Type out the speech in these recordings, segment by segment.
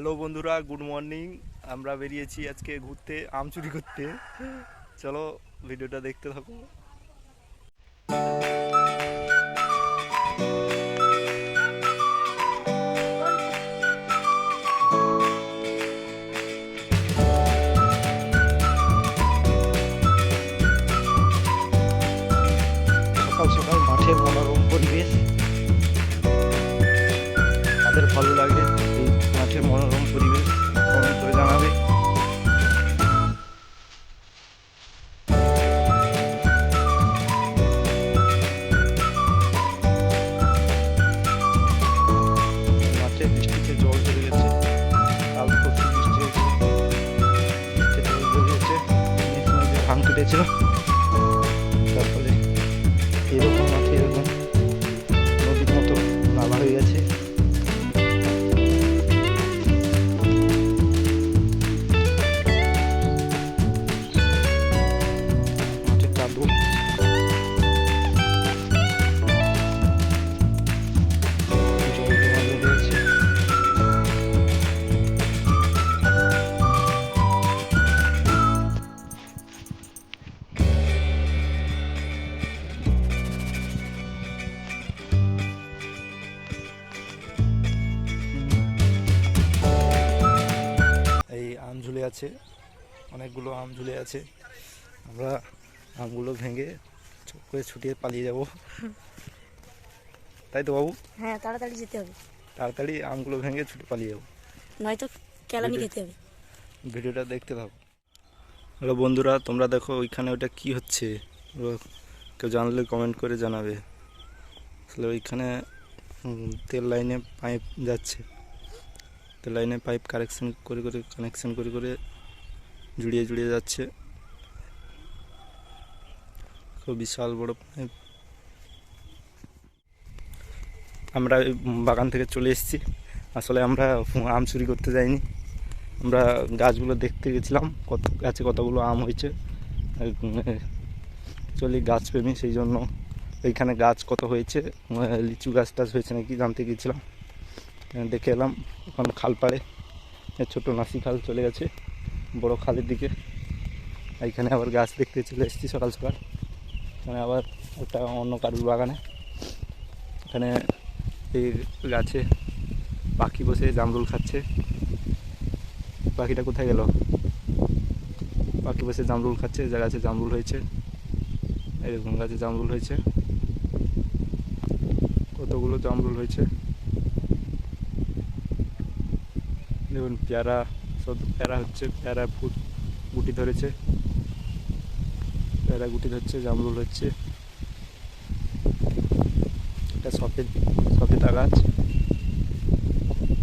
Hello বন্ধুরা, good morning. আমরা বেরিয়েছি আজকে ঘুরতে, আম চুরি করতে। চলো ভিডিওটা দেখতে থাকো। সকাল সকাল মাঠের মনোরম পরিবেশ, তাদের ভালো লাগে এই মাঠের মনোরম পরিবেশ, কমেন্ট করে জানাবে। মাঠে বৃষ্টিতে জল চলে গেছে, কাল প্রচুর বৃষ্টি হয়েছে, বৃষ্টিতে জল চলে গেছে, ভাঙ কেটেছিল। তারপরে এরকম মাঠে এরকম নদীর মতো নালা হয়ে গেছে। মাঠের কাদু এই আম ঝুলে আছে, অনেকগুলো আম ঝুলে আছে। আমরা আমগুলো ভেঙে চুপ করে ছুটিয়ে পালিয়ে যাব, তাই তো বাবু? হ্যাঁ, তাড়াতাড়ি যেতে হবে, তাড়াতাড়ি আমগুলো ভেঙে ছুটে পালিয়ে যাবো, নয়তো কেলানি খেতে হবে। ভিডিওটা দেখতে থাকো। হ্যালো বন্ধুরা, তোমরা দেখো ওইখানে ওটা কি হচ্ছে, কেউ জানলে কমেন্ট করে জানাবে। আসলে ওইখানে তেল লাইনে পাইপ যাচ্ছে, তেল লাইনে পাইপ কানেকশন করে জুড়িয়ে জুড়িয়ে যাচ্ছে। খুব বিশাল বড় পাইপ। আমরা বাগান থেকে চলে এসেছি। আসলে আমরা আম চুরি করতে যাইনি, আমরা গাছগুলো দেখতে গেছিলাম, কত গাছে কতগুলো আম হয়েছে। চলি গাছপ্রেমী, সেই জন্য ওইখানে গাছ কত হয়েছে, লিচু গাছ টাছ হয়েছে নাকি জানতে গিয়েছিলাম। দেখে এলাম এখন খাল পাড়ে, ছোটো নাসি খাল চলে গেছে বড় খালের দিকে। এইখানে আবার গাছ দেখতে চলে এসেছি সকাল সকাল। এখানে আবার একটা অন্য কারুর বাগানে, এখানে এই গাছে পাখি বসে জামরুল খাচ্ছে। পাখিটা কোথায় গেল? পাখি বসে জামরুল খাচ্ছে, যা গাছে জামরুল হয়েছে, এরকম গাছে জামরুল হয়েছে, কতগুলো জামরুল হয়েছে দেখুন। পেয়ারা, সব পেয়ারা হচ্ছে, পেয়ারা ফুট গুটি ধরেছে, পেয়ারা গুটি ধরছে, জামরুল হচ্ছে। এটা সফেদা গাছ,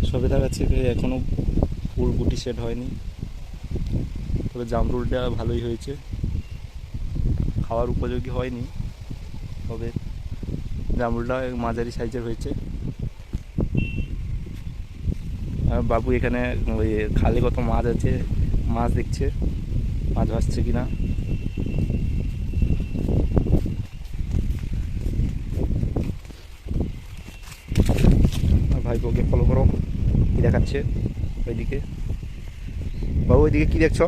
সফেদা গাছে এখনো ফুল গুটি সেট হয়নি, তবে জামরুলটা ভালোই হয়েছে, খাওয়ার উপযোগী হয়নি, তবে জামরুলটা মাঝারি সাইজের হয়েছে। বাবু এখানে ওই খালে কত মাছ আছে, মাছ দেখছে, মাছ ভাসছে কিনা। ভাইপোকে ফলো করো, কি দেখাচ্ছে ওইদিকে? বাবু ওইদিকে কি দেখছো?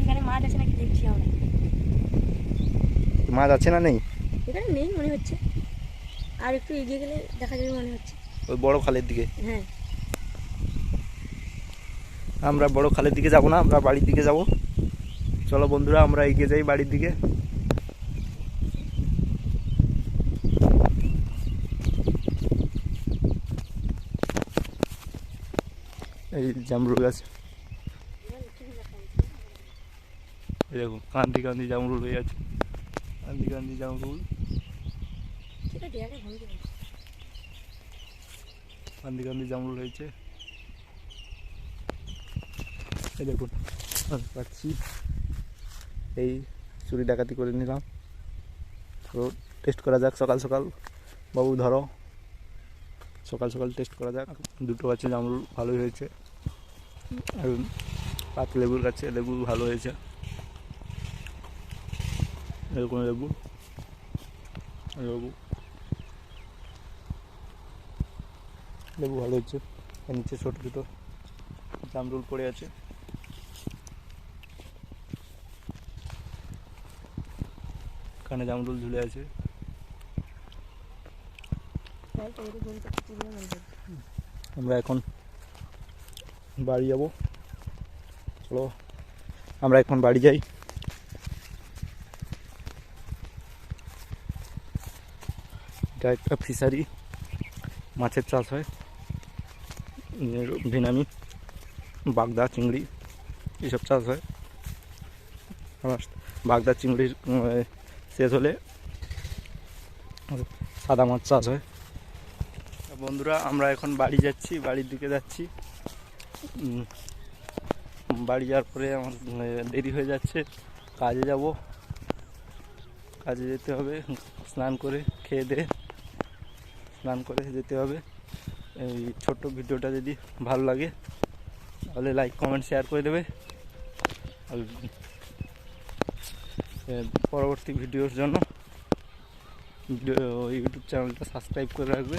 এখানে মাছ আছে নাকি দেখছি আমরা। মাছ আছে না নেই? এখানে নেই মনে হচ্ছে, আর একটু এগিয়ে গেলে দেখা যাবে মনে হচ্ছে। ওই বড় খালের দিকে? হ্যাঁ, আমরা বড় খালের দিকে যাব না, আমরা বাড়ির দিকে যাব। চলো বন্ধুরা, আমরা এগিয়ে যাই বাড়ির দিকে। এই জামরুল গাছ, এই দেখো কান্দি কান্দি জামরুল হয়ে আছে, কান্দি কান্দি জামরুল, কান্দি কান্দি জামরুল হয়েছে। এই দেখুন পাচ্ছি, এই চুরি ডাকাতি করে নিলাম। তো টেস্ট করা যাক সকাল সকাল, বাবু ধরো, সকাল সকাল টেস্ট করা যাক। দুটো গাছে জামরুল ভালোই হয়েছে, আর পাতি লেবুর গাছে লেবু ভালো হয়েছে, এরকম লেবু লেবু লেবু ভালো হচ্ছে। নিচে ছোটো ছোটো জামরুল পড়ে আছে। এখানে জামরুল ঝুলে আছে। আমরা এখন বাড়ি যাব, চলো আমরা এখন বাড়ি যাই। এটা একটা ফিশারি, মাছের চাষ হয়, ভেনামি, বাগদা, চিংড়ি এসব চাষ হয়। আমার বাগদা চিংড়ির শেষ হলে সাদা মাছ চাষ হয়। বন্ধুরা আমরা এখন বাড়ি যাচ্ছি, বাড়ির দিকে যাচ্ছি। বাড়ি যাওয়ার পরে আমার দেরি হয়ে যাচ্ছে, কাজে যাব, কাজে যেতে হবে। স্নান করে খেয়ে দিয়ে স্নান করে যেতে হবে। এই ছোট্ট ভিডিওটা যদি ভালো লাগে তাহলে লাইক কমেন্ট শেয়ার করে দেবে। আর পরবর্তী ভিডিওর জন্য ইউটিউব চ্যানেলটা সাবস্ক্রাইব করে রাখবে।